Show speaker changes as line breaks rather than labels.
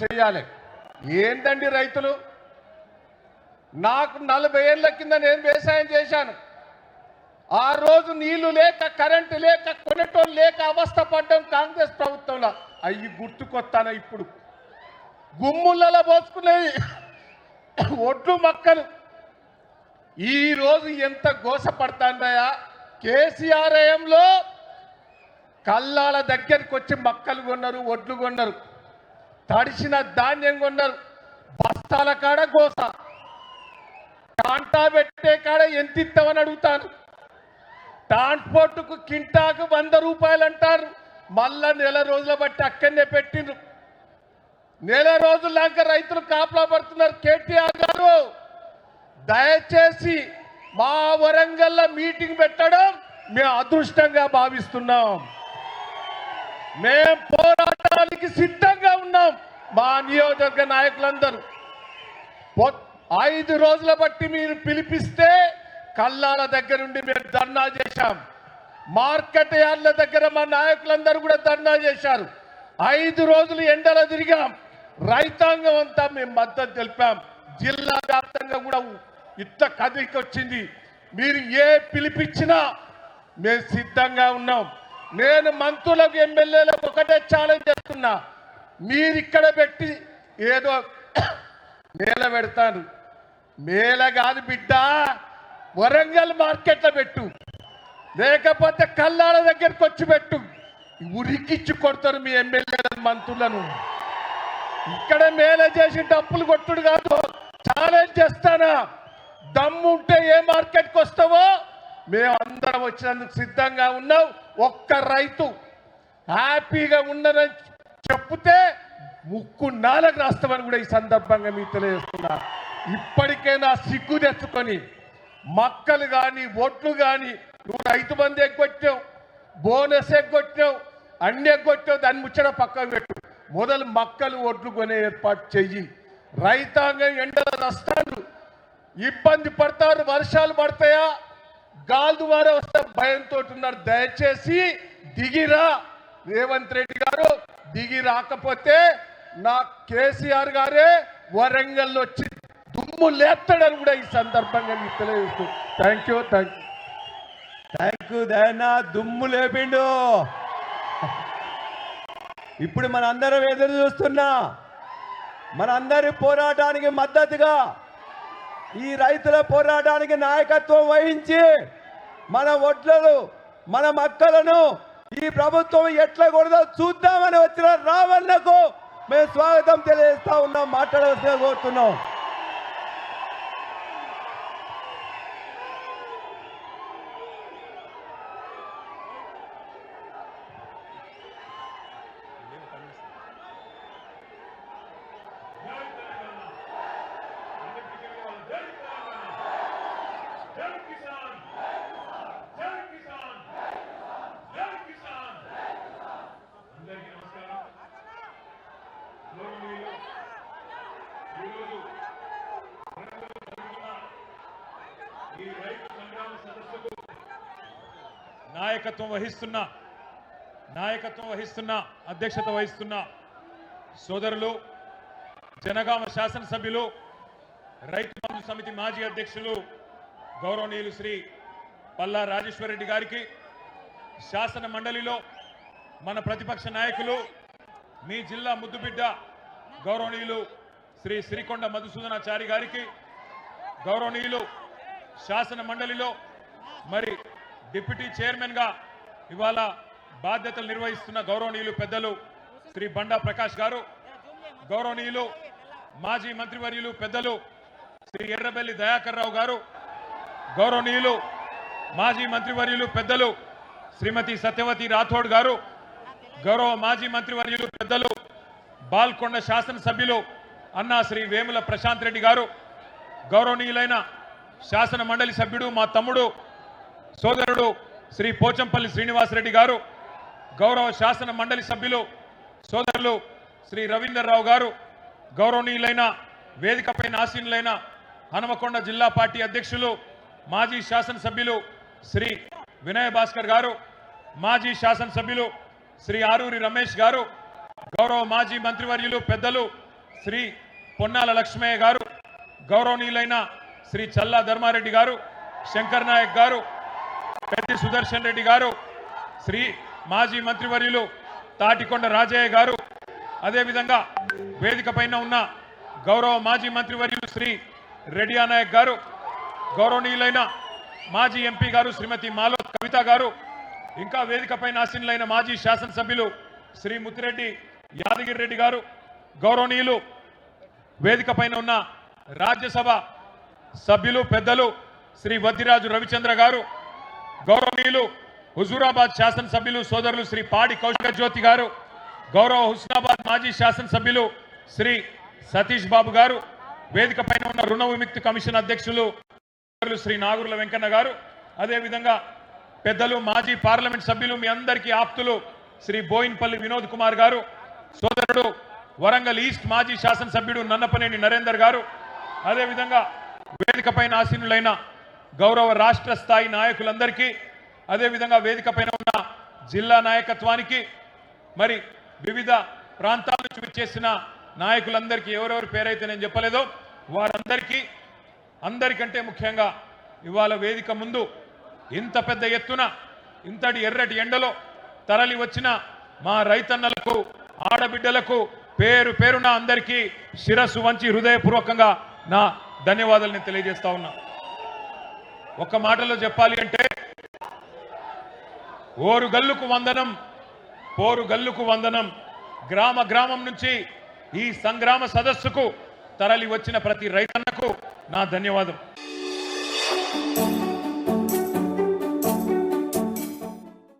చేయాలి. ఏందండి రైతులు? నాకు 40 ఏళ్ల కింద నేను వ్యవసాయం చేశాను. ఆ రోజు నీళ్లు లేక, కరెంటు లేక, కొనేటోళ్ళు లేక అవస్థ పడ్డం కాంగ్రెస్ ప్రభుత్వంలో. అవి గుర్తుకొస్తాను. ఇప్పుడు గుమ్ములలో పోసుకునేవి ఒడ్లు మక్కలు ఈరోజు ఎంత గోసపడతాందయా. కేసీఆర్ హయాంలో కల్లాల దగ్గరికి వచ్చి మక్కలు కొన్నారు, ఒడ్లు కొన్నారు, తడిసిన ధాన్యం కొన్నారు. బస్తాల కాడ గోస, కాంటా పెట్టే కాడ ఎంత ఇస్తామని అడుగుతాను. ట్రాన్స్పోర్ట్కు కింటాకు 100 రూపాయలు అంటారు. మళ్ళా నెల రోజుల బట్టి అక్కడనే పెట్టిండ్రు. నెల రోజుల దాకా రైతులు కాపలా పడుతున్నారు. కేటీఆర్ గారు దయచేసి మా వరంగల్లో మీటింగ్ పెట్టడం మేము అదృష్టంగా భావిస్తున్నాం. మేము పోరాటానికి సిద్ధంగా ఉన్నాం. మా నియోజకవర్గ నాయకులందరూ 5 రోజుల బట్టి మీరు పిలిపిస్తే కల్లాల దగ్గర నుండి మేము ధర్నా చేశాం. మార్కెట్ యార్డ్ల దగ్గర మా నాయకులందరూ కూడా ధర్నా చేశారు. 5 రోజులు ఎండలో తిరిగాం. రైతాంగం అంతా మేము మద్దతు తెలిపాం. జిల్లా వ్యాప్తంగా కూడా ఇట్లా కదిలికి వచ్చింది. మీరు ఏ పిలిపించినా మేము సిద్ధంగా ఉన్నాం. నేను మంత్రులకు, ఎమ్మెల్యేలకు ఒకటే ఛాలెంజ్ చేస్తున్నా. మీరు ఇక్కడ పెట్టి ఏదో మేళ పెడతాను. మేళ కాదు బిడ్డ, వరంగల్ మార్కెట్లో పెట్టు, లేకపోతే కల్లాల దగ్గరికి వచ్చి పెట్టు. ఉరికిచ్చి కొడతారు మీ ఎమ్మెల్యేలను, మంత్రులను. ఇక్కడ మేళ చేసి డప్పులు కొట్టుడు కాదు. ఛాలెంజ్ చేస్తానా, దమ్ము ఉంటే ఏ మార్కెట్కి వస్తావో మేము అందరం వచ్చినందుకు సిద్ధంగా ఉన్నాం. ఒక్క రైతు హ్యాపీగా ఉండదని చెప్తే ముక్కు నాలుగు రాస్తామని కూడా ఈ సందర్భంగా మీకు తెలియజేస్తున్నా. ఇప్పటికైనా సిగ్గు తెచ్చుకొని మక్కలు కానీ, ఒట్లు కానీ, నువ్వు రైతు బంధు ఎగ్గొట్టావు, బోనస్ ఎగ్గొట్టావు, అన్ని ఎగ్గొట్టావు, దాన్ని ముచ్చట పక్కకు పెట్టు. మొదలు మక్కలు, ఒడ్లు కొనే ఏర్పాటు చెయ్యి. రైతాంగం ఎండల నష్టాలు ఇబ్బంది పడతారు. వర్షాలు పడతాయా, గాలి ద్వారా వస్తే భయంతో ఉన్నారు. దయచేసి దిగిరా. రేవంత్ రెడ్డి గారు దిగి రాకపోతే నా కేసీఆర్ గారే వరంగల్ వచ్చి దుమ్ము లేస్తాడని కూడా ఈ సందర్భంగా మీకు తెలియజేస్తూ థ్యాంక్ యూ దయనా. దుమ్ము లేపిండు. ఇప్పుడు మనందరం ఎదురు చూస్తున్నా, మనందరి పోరాటానికి మద్దతుగా, ఈ రైతుల పోరాటానికి నాయకత్వం వహించి మన ఒడ్లను, మన మక్కలను ఈ ప్రభుత్వం ఎట్లా కొడదో చూద్దామని వచ్చిన రావణకు మేము స్వాగతం తెలియజేస్తా ఉన్నాం. మాట్లాడవలసిన కోరుతున్నాం.
నాయకత్వం వహిస్తున్న అధ్యక్షత వహిస్తున్న సోదరులు, జనగామ శాసనసభ్యులు, రైతు బంధు సమితి మాజీ అధ్యక్షులు గౌరవనీయులు శ్రీ పల్లా రాజేశ్వరరెడ్డి గారికి, శాసన మండలిలో మన ప్రతిపక్ష నాయకులు, మీ జిల్లా ముద్దుబిడ్డ గౌరవనీయులు శ్రీ శ్రీకొండ మధుసూదనాచారి గారికి, గౌరవనీయులు శాసన మండలిలో మరి డిప్యూటీ చైర్మన్ గా ఇవాళ బాధ్యతలు నిర్వహిస్తున్న గౌరవనీయులు పెద్దలు శ్రీ బండా ప్రకాష్ గారు, గౌరవనీయులు మాజీ మంత్రివర్యులు పెద్దలు శ్రీ ఎర్రబెల్లి దయాకర్ రావు గారు, గౌరవనీయులు మాజీ మంత్రివర్యులు పెద్దలు శ్రీమతి సత్యవతి రాథోడ్ గారు, గౌరవ మాజీ మంత్రివర్యులు పెద్దలు బాల్కొండ శాసనసభ్యులు అన్నా శ్రీ వేముల ప్రశాంత్ రెడ్డి గారు, గౌరవనీయులైన శాసన మండలి సభ్యుడు మా తమ్ముడు సోదరుడు శ్రీ పోచంపల్లి శ్రీనివాసరెడ్డి గారు, గౌరవ శాసన మండలి సభ్యులు సోదరులు శ్రీ రవీందర్ రావు గారు, గౌరవనీయులైన వేదికపై ఆసీనులైన హనుమకొండ జిల్లా పార్టీ అధ్యక్షులు మాజీ శాసనసభ్యులు శ్రీ వినయ భాస్కర్ గారు, మాజీ శాసనసభ్యులు శ్రీ ఆరూరి రమేష్ గారు, గౌరవ మాజీ మంత్రివర్యులు పెద్దలు శ్రీ పొన్నాల లక్ష్మయ్య గారు, గౌరవనీయులైన శ్రీ చల్లా ధర్మారెడ్డి గారు, శంకర్ నాయక్ గారు, పెద్ది సుదర్శన్ రెడ్డి గారు, శ్రీ మాజీ మంత్రివర్యులు తాటికొండ రాజయ్య గారు, అదేవిధంగా వేదిక పైన ఉన్న గౌరవ మాజీ మంత్రివర్యులు శ్రీ రెడ్డియా నాయక్ గారు, గౌరవనీయులైన మాజీ ఎంపీ గారు శ్రీమతి మాలో కవిత గారు, ఇంకా వేదిక పైన ఆసీనులైన మాజీ శాసనసభ్యులు శ్రీ ముత్తిరెడ్డి యాదగిరి రెడ్డి గారు, గౌరవనీయులు వేదిక పైన ఉన్న రాజ్యసభ సభ్యులు పెద్దలు శ్రీ వద్దిరాజు రవిచంద్ర గారు, గౌరవనీయులు హుజూరాబాద్ శాసనసభ్యులు సోదరులు శ్రీ పాడి కౌశిక జ్యోతి గారు, గౌరవ హుస్నాబాద్ మాజీ శాసనసభ్యులు శ్రీ సతీష్ బాబు గారు, వేదిక పైన ఉన్న రుణ విముక్తి కమిషన్ అధ్యక్షులు శ్రీ నాగుర్ల వెంకన్న గారు, అదేవిధంగా పెద్దలు మాజీ పార్లమెంట్ సభ్యులు మీ అందరికీ ఆప్తులు శ్రీ బోయిన్పల్లి వినోద్ కుమార్ గారు, సోదరుడు వరంగల్ ఈస్ట్ మాజీ శాసనసభ్యుడు నన్నపనేని నరేందర్ గారు, అదేవిధంగా వేదిక పైన ఆసీనులైన గౌరవ రాష్ట్ర స్థాయి నాయకులందరికీ, అదేవిధంగా వేదిక పైన ఉన్న జిల్లా నాయకత్వానికి, మరి వివిధ ప్రాంతాల నుంచి విచ్చేసిన నాయకులందరికీ ఎవరెవరి పేరైతే నేను చెప్పలేదో వారందరికీ, అందరికంటే ముఖ్యంగా ఇవాళ వేదిక ముందు ఇంత పెద్ద ఎత్తున ఇంతటి ఎర్రటి ఎండలో తరలి వచ్చిన మా రైతన్నలకు, ఆడబిడ్డలకు పేరు పేరున అందరికీ శిరస్సు వంచి హృదయపూర్వకంగా నా ధన్యవాదాలు నేను తెలియజేస్తా ఉన్నా. ఒక్క మాటలో చెప్పాలి అంటే ఓరు గల్లుకు వందనం, పోరు గల్లుకు వందనం. గ్రామ గ్రామం నుంచి ఈ సంగ్రామ సదస్సుకు తరలి వచ్చిన ప్రతి రైతన్నకు నా ధన్యవాదం.